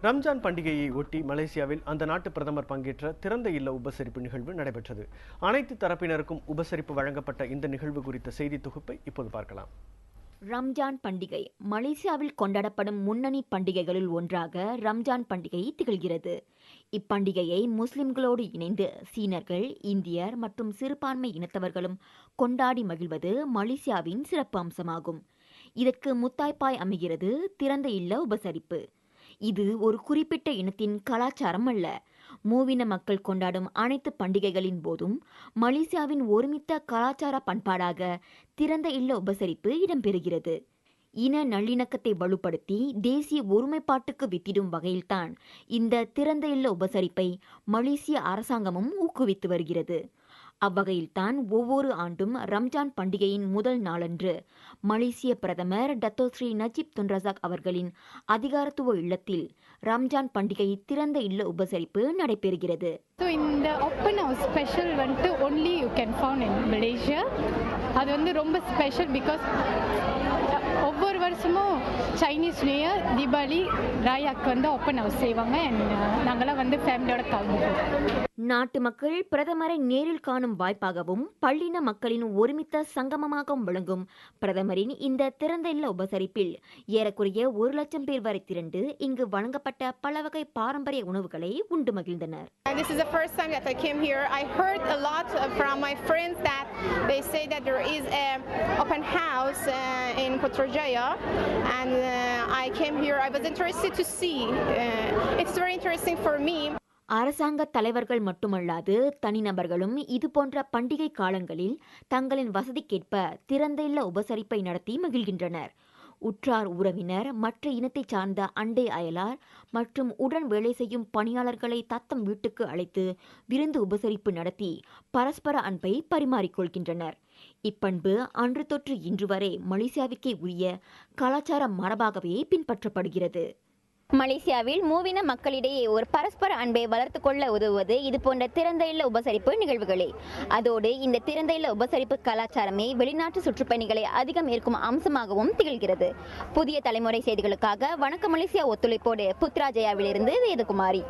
ரம்ஜான் பண்டிகையை ஒட்டி மலேசியாவில் அந்த நாட்டு பிரதமர் பங்கேற்ற திறந்த இல்ல உபசரிப்பு நிகழ்வு நடைபெற்றது. அனைத்து தரப்பினருக்கும் உபசரிப்பு வழங்கப்பட்ட இந்த நிகழ்வு குறித்த செய்தி தொகுப்பை இப்போது பார்க்கலாம். ரம்ஜான் பண்டிகை மலேசியாவில் கொண்டாடப்படும் முன்னணி பண்டிகைகளில் ஒன்றாக ரம்ஜான் பண்டிகை திகழ்கிறது. இப்பண்டிகையை முஸ்லிம்களோடு இணைந்து சீனர்கள், இந்தியர் மற்றும் சிறுபான்மை இனத்தவர்களும் கொண்டாடி மகிழ்வது மலேசியாவின் சிறப்பு அம்சமாகும். இதற்கு முத்தாய்ப்பாய் அமைகிறது திறந்த இல்ல உபசரிப்பு. இது ஒரு குறிப்பிட்ட இனத்தின் கலாச்சாரம் அல்ல. மூவின மக்கள் கொண்டாடும் அனைத்து பண்டிகைகளின் போதும் மலேசியாவின் ஒருமித்த கலாச்சார பண்பாடாக திறந்த இல்ல உபசரிப்பு இடம்பெறுகிறது. இன நல்லிணக்கத்தை வலுப்படுத்தி தேசிய ஒருமைப்பாட்டுக்கு வித்திடும் வகையில்தான் இந்த திறந்த இல்ல உபசரிப்பை மலேசிய அரசாங்கமும் ஊக்குவித்து வருகிறது. அவ்வகையில்தான் ஒவ்வொரு ஆண்டும் ரம்ஜான் பண்டிகையின் முதல் நாளன்று மலேசிய பிரதமர் Dato Sri Najib Tun Razak அவர்களின் அதிகாரத்துவ இல்லத்தில் ரம்ஜான் பண்டிகை திறந்த இல்ல உபசரிப்பு நடைபெறுகிறது. So இந்த open house special வந்து only you can found in Malaysia. அது வந்து ரொம்ப ஸ்பெஷல் பிகாஸ் ஒவ்வொரு வருஷமும் சைனீஸ் நியூ இயர், தீபாவளி, ராயாக்கு வந்து ஓப்பன் ஹவுஸ் செய்வாங்க. நாங்களாம் வந்து ஃபேமிலியோட கலந்துப்போம். நாட்டு மக்கள் பிரதமரை நேரில் காணும் வாய்ப்பாகவும் பள்ளின மக்களின் ஒருமித்த சங்கமமாகவும் விளங்கும் பிரதமரின் இந்த திறந்த இல்ல உபசரிப்பில் ஏறக்குறைய 1,00,000 பேர் வரை திரண்டு இங்கு வழங்கப்பட்ட பல வகை பாரம்பரிய உணவுகளை உண்டு மகிழ்ந்தனர். This is the first time that I came here. I heard a lot from my friends that they say that there is an open house in Putrajaya, and I came here. I was interested to see. It's very interesting for me. அரசாங்க தலைவர்கள் மட்டுமல்லாது தனிநபர்களும் இதுபோன்ற பண்டிகை காலங்களில் தங்களின் வசதிக்கேற்ப திறந்த இல்ல உபசரிப்பை நடத்தி மகிழ்கின்றனர். உற்றார் உறவினர், மற்ற இனத்தை சார்ந்த அண்டை அயலார் மற்றும் உடன் வேலை செய்யும் பணியாளர்களை தத்தம் வீட்டுக்கு அழைத்து விருந்து உபசரிப்பு நடத்தி பரஸ்பர அன்பை பரிமாறிக்கொள்கின்றனர். இப்பண்பு அன்று தொற்று இன்று வரை மலேசியாவுக்கே உரிய கலாச்சார மரபாகவே பின்பற்றப்படுகிறது. மலேசியாவில் மூவின மக்களிடையே ஒரு பரஸ்பர அன்பை வளர்த்து கொள்ள உதவுவது இது போன்ற திறந்த இல்ல உபசரிப்பு நிகழ்வுகளே. அதோடு இந்த திறந்த இல்ல உபசரிப்பு கலாச்சாரமே வெளிநாட்டு சுற்றுப்பயணிகளை அதிகம் ஈர்க்கும் அம்சமாகவும் திகழ்கிறது. புதிய தலைமுறை செய்திகளுக்காக வணக்கம் மலேசியா ஒத்துழைப்போடு புத்ராஜயாவிலிருந்து வேதகுமாரி.